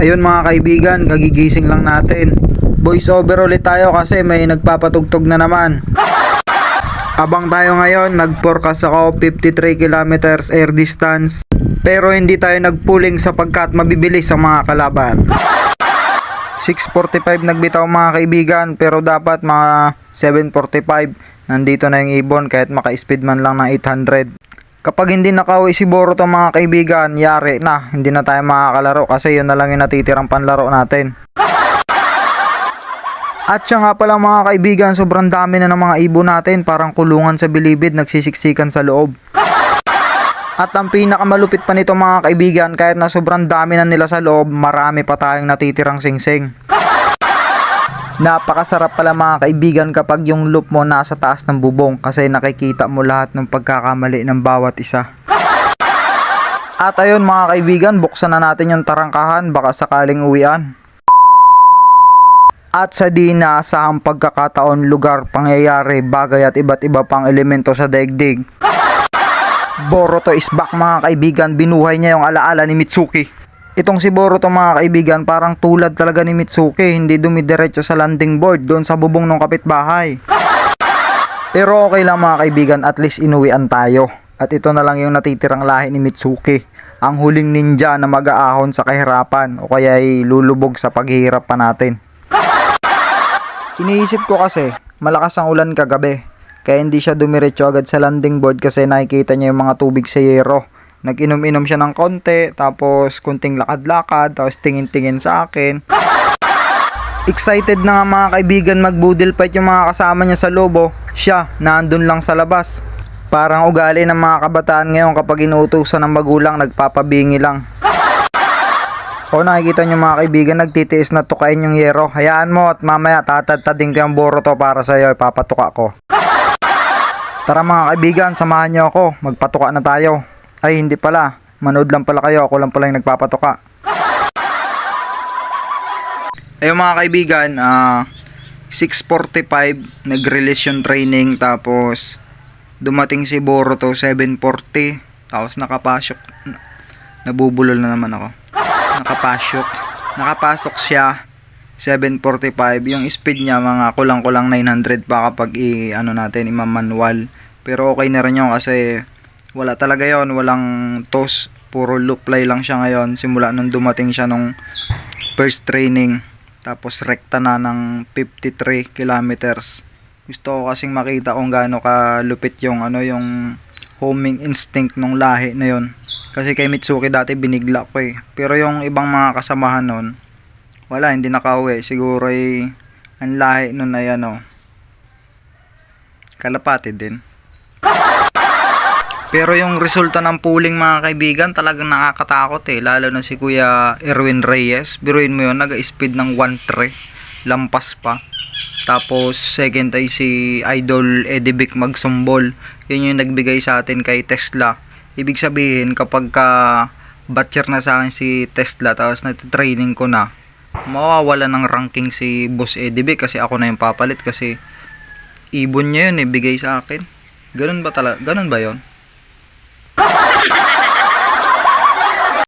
Ayun mga kaibigan, kagigising lang natin. Voice over ulit tayo kasi may nagpapatugtog na naman. Abang tayo ngayon, nag-forecast ako 53 kilometers air distance. Pero hindi tayo nagpuling sapagkat mabibilis ang mga kalaban. 6:45 nagbitaw mga kaibigan, pero dapat mga 7:45 nandito na yung ibon kahit maka-speed man lang ng 800. Kapag hindi nakauwi si Boruto mga kaibigan, yari na, hindi na tayo makakalaro kasi yun na lang yung natitirang panlaro natin. At siya nga pala mga kaibigan, sobrang dami na ng mga ibon natin, parang kulungan sa bilibid, nagsisiksikan sa loob. At ang pinakamalupit pa nito mga kaibigan, kahit na sobrang dami na nila sa loob, marami pa tayong natitirang singsing. Napakasarap pala mga kaibigan kapag yung loop mo nasa taas ng bubong kasi nakikita mo lahat ng pagkakamali ng bawat isa. At ayun mga kaibigan, buksan na natin yung tarangkahan, baka sakaling uwian. At sa di naasahang pagkakataon, lugar, pangyayari, bagay at iba't iba pang elemento sa daigdig, Boruto is back mga kaibigan, binuhay niya yung alaala ni Mitsuki. Itong si Boruto mga kaibigan, parang tulad talaga ni Mitsuki, hindi dumidiretso sa landing board doon sa bubong ng kapitbahay. Pero okay lang mga kaibigan, at least inuwian tayo. At ito na lang yung natitirang lahi ni Mitsuki, ang huling ninja na mag-aahon sa kahirapan o kaya ay lulubog sa paghihirap pa natin. Iniisip ko kasi, malakas ang ulan kagabi, kaya hindi siya dumiretso agad sa landing board kasi nakikita niya yung mga tubig sa yero. Nag-inom-inom siya ng konti, tapos kunting lakad-lakad, tapos tingin-tingin sa akin. Excited na nga mga kaibigan mag-boodle fight yung mga kasama niya sa lobo. Siya, naandun lang sa labas. Parang ugali ng mga kabataan ngayon kapag inuutusan ng magulang, nagpapabingi lang. O nakikita niyo mga kaibigan, nagtitiis na tukain yung yero. Hayaan mo at mamaya tatadtadin ko yung Boruto para sa'yo, ipapatuka ko. Tara mga kaibigan, samahan niyo ako, magpatuka na tayo. Ay hindi pala, manood lang pala kayo, ako lang pala yung nagpapatuka. Ayun mga kaibigan, 6:45 nag-release yung training, tapos dumating si Boruto 7:40, tapos nakapasok, nabubulol na naman ako. Nakapasok siya 7:45, yung speed niya mga kulang-kulang 900 pa kapag i-manual. Pero okay na rin yun kasi wala talaga yon, walang toss, puro loop fly lang siya ngayon simula nung dumating siya nung first training, tapos rekta na ng 53 kilometers. Gusto ko kasing makita kung gaano kalupit yung yung homing instinct nung lahi na yon, kasi kay Mitsuki dati binigla ko pero yung ibang mga kasamahan nun wala, hindi nakauwi. Siguro ang lahi nun ay kalapati din. Pero yung resulta ng pooling mga kaibigan, talagang nakakatakot lalo na si Kuya Erwin Reyes. Biruin mo yun, nag-speed ng 1.3, lampas pa. Tapos second ay si Idol Eddie Magsumbol. Yun yung nagbigay sa atin kay Tesla. Ibig sabihin kapag batcher na sa akin si Tesla tapos natitraining ko na, mawawala ng ranking si Boss Eddie kasi ako na yung papalit kasi ibon niya yun bigay sa akin. Ganun ba talaga? Ganun ba yun?